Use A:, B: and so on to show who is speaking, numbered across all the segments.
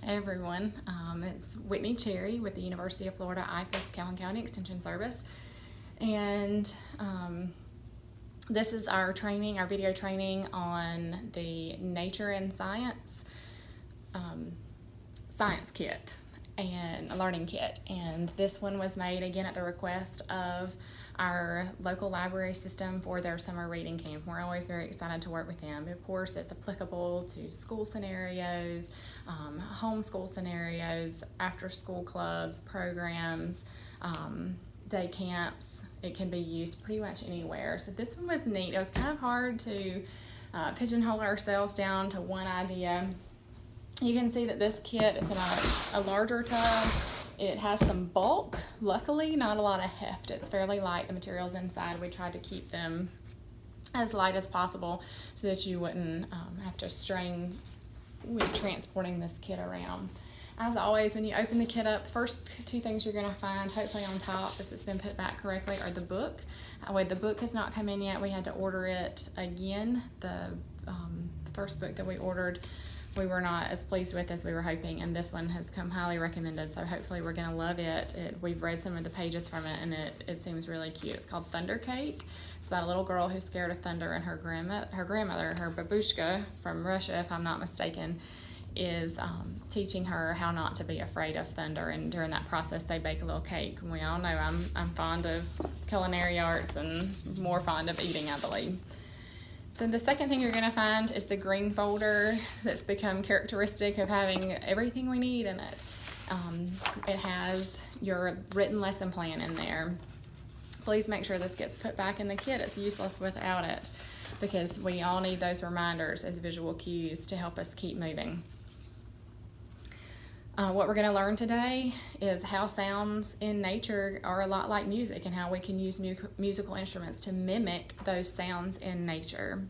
A: everyone. It's Whitney Cherry with the University of Florida IFAS Calhoun County Extension Service. And this is our training, our video training on the Nature and Science science kit and a learning kit. And this one was made again at the request of our local library system for their summer reading camp. We're always very excited to work with them. Of course, it's applicable to school scenarios, homeschool scenarios, after school clubs, programs, day camps. It can be used pretty much anywhere. So this one was neat. It was kind of hard to pigeonhole ourselves down to one idea. You can see that this kit is in a larger tub. It has some bulk, luckily not a lot of heft. It's fairly light, the materials inside. We tried to keep them as light as possible so that you wouldn't have to strain with transporting this kit around. As always, when you open the kit up, the first two things you're going to find, hopefully on top, if it's been put back correctly, are the book. The book has not come in yet. We had to order it again. The first book that we ordered, we were not as pleased with as we were hoping, and this one has come highly recommended, so hopefully we're going to love it. We've read some of the pages from it, and it seems really cute. It's called Thunder Cake. It's about a little girl who's scared of thunder, and her grandmother, her babushka from Russia, if I'm not mistaken, is teaching her how not to be afraid of thunder, and during that process they bake a little cake. And we all know I'm fond of culinary arts and more fond of eating, I believe. So the second thing you're going to find is the green folder that's become characteristic of having everything we need in it. It has your written lesson plan in there. Please make sure this gets put back in the kit. It's useless without it, because we all need those reminders as visual cues to help us keep moving. What we're going to learn today is how sounds in nature are a lot like music, and how we can use musical instruments to mimic those sounds in nature.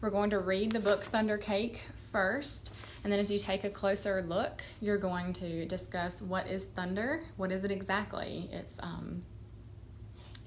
A: We're going to read the book Thunder Cake first, and then as you take a closer look, you're going to discuss what is thunder, what is it exactly.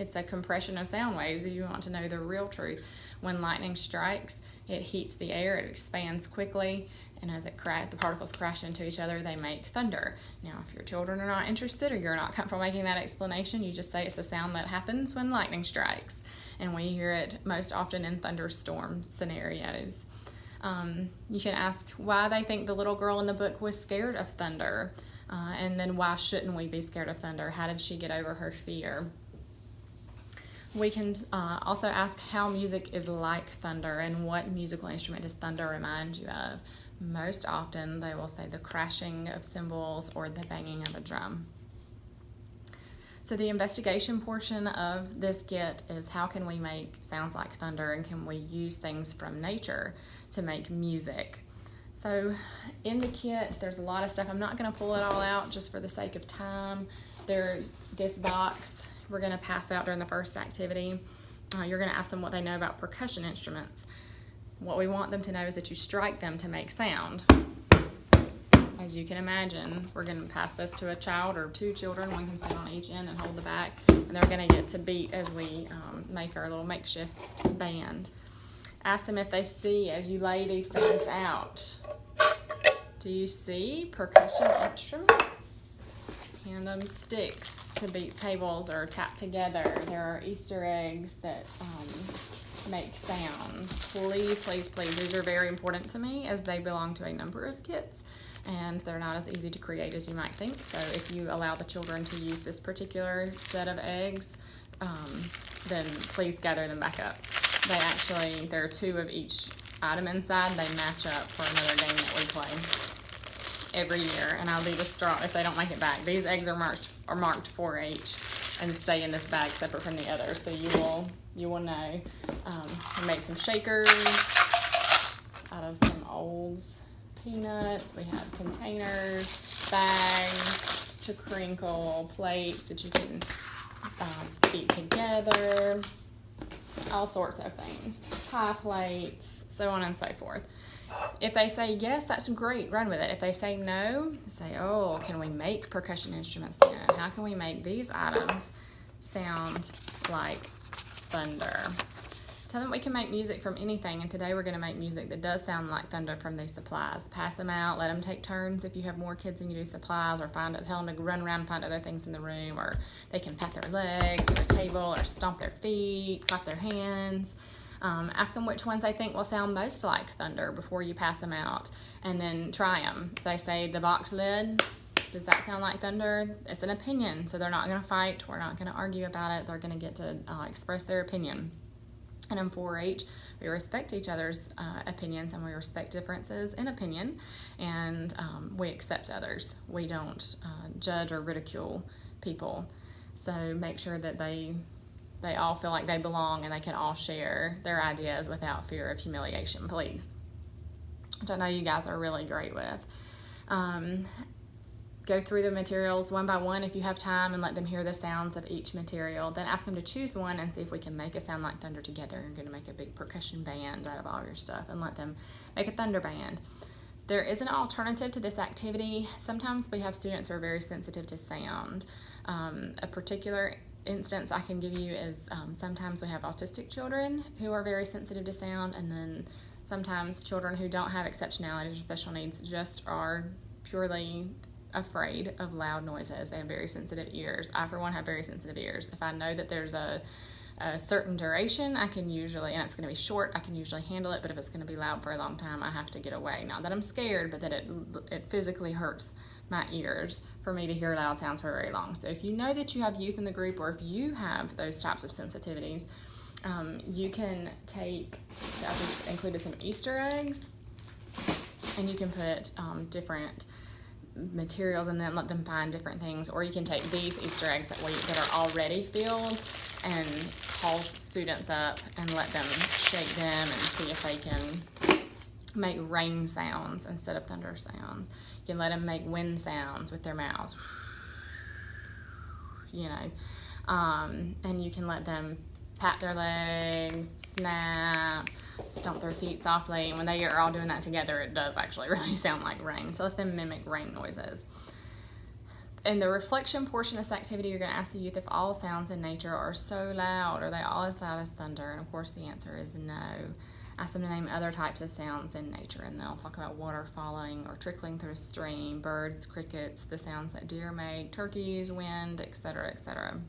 A: It's a compression of sound waves. If you want to know the real truth, when lightning strikes, it heats the air, it expands quickly, and as the particles crash into each other, they make thunder. Now, if your children are not interested or you're not comfortable making that explanation, you just say it's a sound that happens when lightning strikes, and we hear it most often in thunderstorm scenarios. You can ask why they think the little girl in the book was scared of thunder, and then why shouldn't we be scared of thunder? How did she get over her fear? We can also ask how music is like thunder, and what musical instrument does thunder remind you of? Most often they will say the crashing of cymbals or the banging of a drum. So the investigation portion of this kit is how can we make sounds like thunder, and can we use things from nature to make music? So in the kit there's a lot of stuff. I'm not going to pull it all out just for the sake of time. This box we're going to pass out during the first activity. You're going to ask them what they know about percussion instruments. What we want them to know is that you strike them to make sound. As you can imagine, we're going to pass this to a child or two children. One can sit on each end and hold the back, and they're going to get to beat as we make our little makeshift band. Ask them if they see, as you lay these things out, do you see percussion instruments? Hand them sticks to beat tables or tap together. There are Easter eggs that make sound. Please, please, please. These are very important to me as they belong to a number of kits, and they're not as easy to create as you might think. So if you allow the children to use this particular set of eggs, then please gather them back up. There are two of each item inside. They match up for another game that we play every year, and I'll leave a straw if they don't make it back. These eggs are marked 4-H and stay in this bag separate from the others, so you will know. We made some shakers out of some old peanuts. We have containers, bags to crinkle, plates that you can beat together, all sorts of things, pie plates, so on and so forth. If they say yes, that's great, run with it. If they say no, say, oh, can we make percussion instruments then? How can we make these items sound like thunder? Tell them we can make music from anything, and today we're going to make music that does sound like thunder from these supplies. Pass them out, let them take turns if you have more kids and you do supplies, or tell them to run around and find other things in the room, or they can pat their legs or a table, or stomp their feet, clap their hands. Ask them which ones they think will sound most like thunder before you pass them out, and then try them. If they say the box lid, does that sound like thunder? It's an opinion, so they're not going to fight. We're not going to argue about it. They're going to get to express their opinion. And in 4-H, we respect each other's opinions, and we respect differences in opinion, and we accept others. We don't judge or ridicule people. So make sure that they all feel like they belong and they can all share their ideas without fear of humiliation, please. Which I know you guys are really great with. Go through the materials one by one if you have time, and let them hear the sounds of each material. Then ask them to choose one and see if we can make a sound like thunder together. You're going to make a big percussion band out of all your stuff, and let them make a thunder band. There is an alternative to this activity. Sometimes we have students who are very sensitive to sound. A particular instance I can give you is sometimes we have autistic children who are very sensitive to sound, and then sometimes children who don't have exceptionality or special needs just are purely afraid of loud noises. They have very sensitive ears. I, for one, have very sensitive ears. If I know that there's a certain duration, I can usually, and it's going to be short, I can usually handle it, but if it's going to be loud for a long time, I have to get away. Not that I'm scared, but that it physically hurts my ears for me to hear loud sounds for very long. So if you know that you have youth in the group, or if you have those types of sensitivities, you can take, I've included some Easter eggs, and you can put different materials in them, let them find different things, or you can take these Easter eggs that are already filled and call students up and let them shake them and see if they can make rain sounds instead of thunder sounds. You can let them make wind sounds with their mouths, you know, and you can let them pat their legs, snap, stomp their feet softly. And when they are all doing that together, it does actually really sound like rain. So let them mimic rain noises. In the reflection portion of this activity, you're going to ask the youth if all sounds in nature are so loud. Are they all as loud as thunder? And of course the answer is no. Ask them to name other types of sounds in nature, and they'll talk about water falling or trickling through a stream, birds, crickets, the sounds that deer make, turkeys, wind, etc., etc.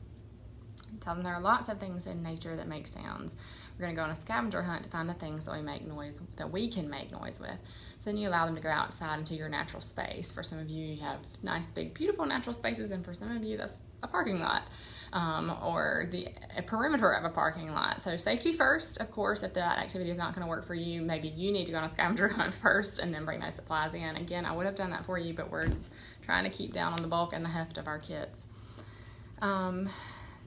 A: Tell them there are lots of things in nature that make sounds. We're going to go on a scavenger hunt to find the things that we can make noise with. So then you allow them to go outside into your natural space. For some of you, you have nice, big, beautiful natural spaces, and for some of you, that's a parking lot, or a perimeter of a parking lot. So safety first, of course. If that activity is not going to work for you, maybe you need to go on a scavenger hunt first and then bring those supplies in. Again, I would have done that for you, but we're trying to keep down on the bulk and the heft of our kits.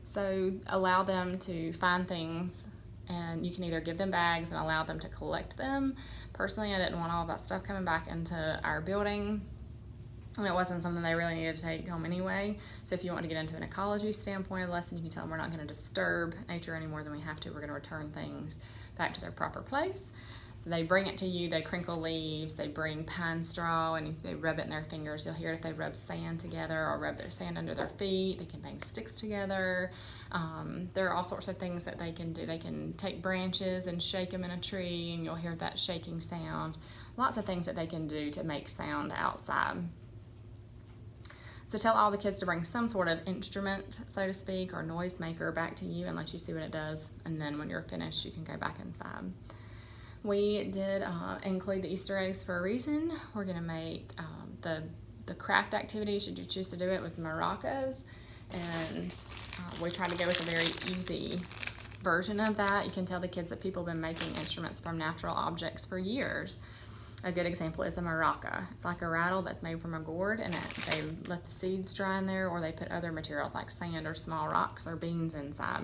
A: So allow them to find things, and you can either give them bags and allow them to collect them. Personally, I didn't want all of that stuff coming back into our building, and it wasn't something they really needed to take home anyway. So if you want to get into an ecology standpoint of the lesson, you can tell them we're not going to disturb nature any more than we have to. We're going to return things back to their proper place. So they bring it to you, they crinkle leaves, they bring pine straw, and if they rub it in their fingers, you'll hear it if they rub sand together or rub their sand under their feet. They can bang sticks together. There are all sorts of things that they can do. They can take branches and shake them in a tree, and you'll hear that shaking sound. Lots of things that they can do to make sound outside. So tell all the kids to bring some sort of instrument, so to speak, or noise maker back to you and let you see what it does, and then when you're finished, you can go back inside. We did include the Easter eggs for a reason. We're going to make the craft activity, should you choose to do it, with maracas, and we try to go with a very easy version of that. You can tell the kids that people have been making instruments from natural objects for years. A good example is a maraca. It's like a rattle that's made from a gourd, and they let the seeds dry in there, or they put other materials like sand or small rocks or beans inside.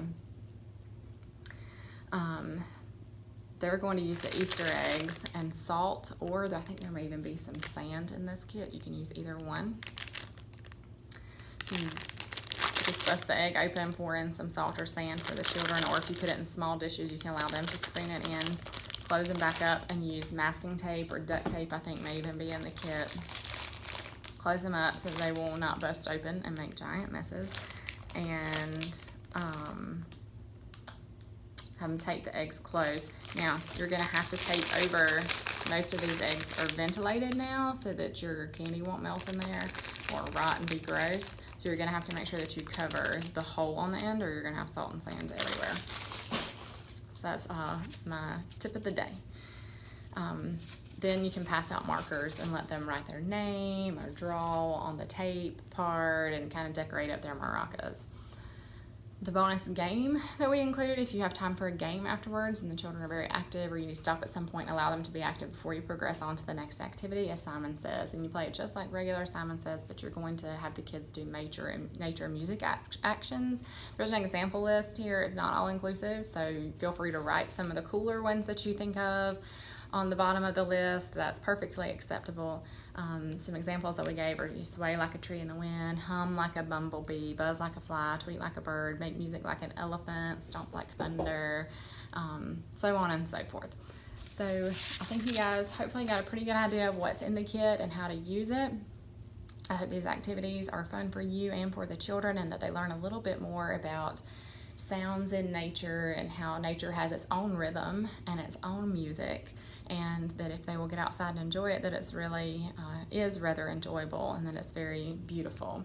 A: They're going to use the Easter eggs and salt, or I think there may even be some sand in this kit. You can use either one. So you just bust the egg open, pour in some salt or sand for the children, or if you put it in small dishes, you can allow them to spoon it in, close them back up, and use masking tape or duct tape, I think may even be in the kit. Close them up so that they will not bust open and make giant messes. And have them tape the eggs closed. Now, you're gonna have to tape over, most of these eggs are ventilated now so that your candy won't melt in there or rot and be gross. So you're gonna have to make sure that you cover the hole on the end or you're gonna have salt and sand everywhere. So that's my tip of the day. Then you can pass out markers and let them write their name or draw on the tape part and kind of decorate up their maracas. The bonus game that we included, if you have time for a game afterwards and the children are very active, or you need to stop at some point and allow them to be active before you progress on to the next activity, as Simon Says. And you play it just like regular Simon Says, but you're going to have the kids do nature and music actions. There's an example list here. It's not all inclusive, so feel free to write some of the cooler ones that you think of on the bottom of the list. That's perfectly acceptable. Some examples that we gave are: you sway like a tree in the wind, hum like a bumblebee, buzz like a fly, tweet like a bird, make music like an elephant, stomp like thunder, so on and so forth. So I think you guys hopefully got a pretty good idea of what's in the kit and how to use it. I hope these activities are fun for you and for the children, and that they learn a little bit more about sounds in nature and how nature has its own rhythm and its own music, and that if they will get outside and enjoy it, that it's really is rather enjoyable and that it's very beautiful.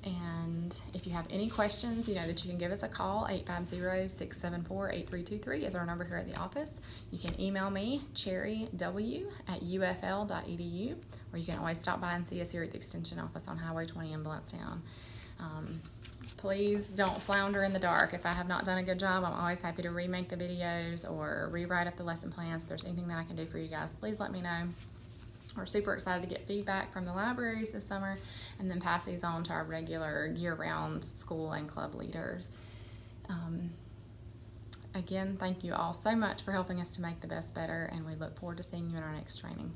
A: And if you have any questions, you know that you can give us a call. 850-674-8323 is our number here at the office. You can email me, cherryw@ufl.edu, or you can always stop by and see us here at the Extension office on Highway 20 in Blountstown. Please don't flounder in the dark. If I have not done a good job, I'm always happy to remake the videos or rewrite up the lesson plans. If there's anything that I can do for you guys, please let me know. We're super excited to get feedback from the libraries this summer and then pass these on to our regular year-round school and club leaders. Again, thank you all so much for helping us to make the best better, and we look forward to seeing you in our next training.